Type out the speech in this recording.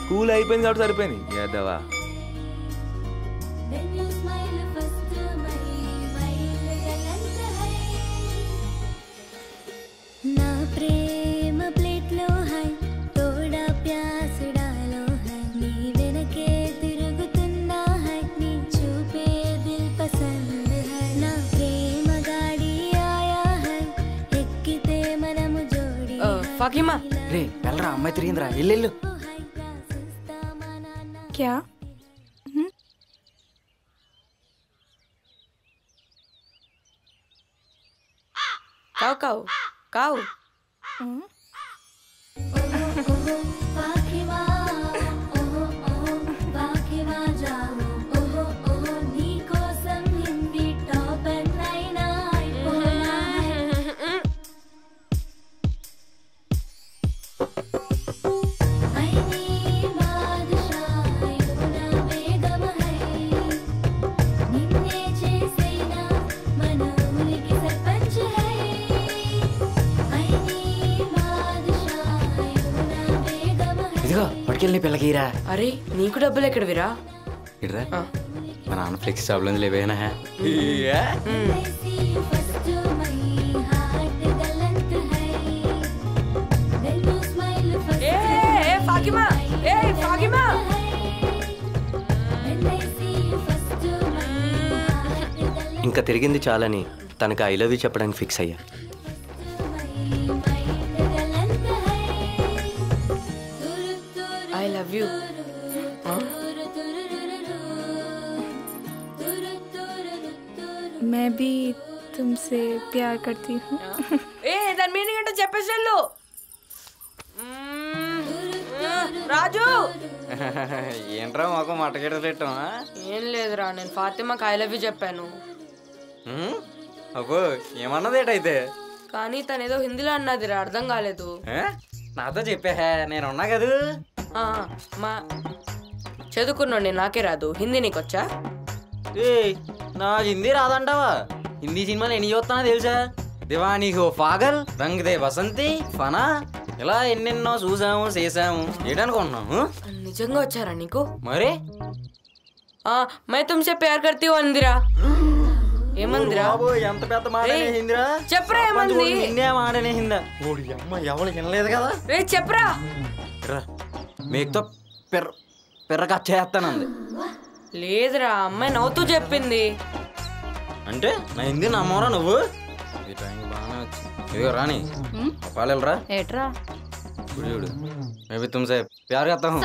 School అయిపోయింది కాబట్టి సరిపోయింది యాదవా. ఫాకిమా రే వెళ్ళరా, అమ్మాయి తిరిగిందిరా, వెళ్ళు. క్యా కావు కావు కావు. ఇదిగో పట్టుకెళ్ళి పిల్లకిరా. అరే నీకు డబ్బులు ఎక్కడవిరా? ఇడ్రా, మా నాన్న ఫ్లెక్స్ షాప్లో లేవేనా? ఫాకిమా ఫాకిమా ఇంకా తిరిగింది చాలని తనకు ఐ లవ్ యూ చెప్పడానికి ఫిక్స్ అయ్యా. I love you. मैं भी तुमसे प्यार करती हूँ. దాని మీనింగ్ అంటే చెప్పేసేళ్ళు. రాజు ఏంట్రా మాకు మటగడ పెట్టా? ఏం లేదురా, నేను ఫాతిమాకి ఐ లవ్ యూ చెప్పాను. అబ్బో ఏమన్నదేటైతే? కానీ తను ఏదో హిందీలో అన్నదిరా, అర్థం కాలేదు. నాతో చెప్పా, నేనున్నా కదా. మా చదువుకున్నాండి, నాకే రాదు. హిందీ నీకొచ్చా? నాకు హిందీ రాదంటావా? హిందీ సినిమాలు ఎన్ని చూస్తానో తెలుసా? దివానీ హో పాగల్, రంగ్ దే బసంతి, ఫనా, ఇలా ఎన్నెన్నో చూసాము చేసాము. ఏంటనుకుంటున్నాము? నిజంగా వచ్చారా నీకు? మరి మై తుమ్సే ప్యార్ కర్తీ హూ అందిరా. ఏమందిరా? ఎంత పెద్ద మాట హిందిరా? చెప్పరా ఏమంది? హిందీ మాటనే హిందా. ఎవరు వినలేదు కదా. రే చెప్పరా. మీకుతో పెర్రగా చేస్తానంది. లేదురా, అమ్మాయి నవ్వుతూ చెప్పింది. అంటే నా హిందీ నమ్మరా నువ్వు? ఈ టైంకి బాగానే వచ్చింది. ఇదిగో రాని పాలేరా ఏట్రా చూడు, మేబీ తుమ్సే ప్యార్ చేస్తా హూ.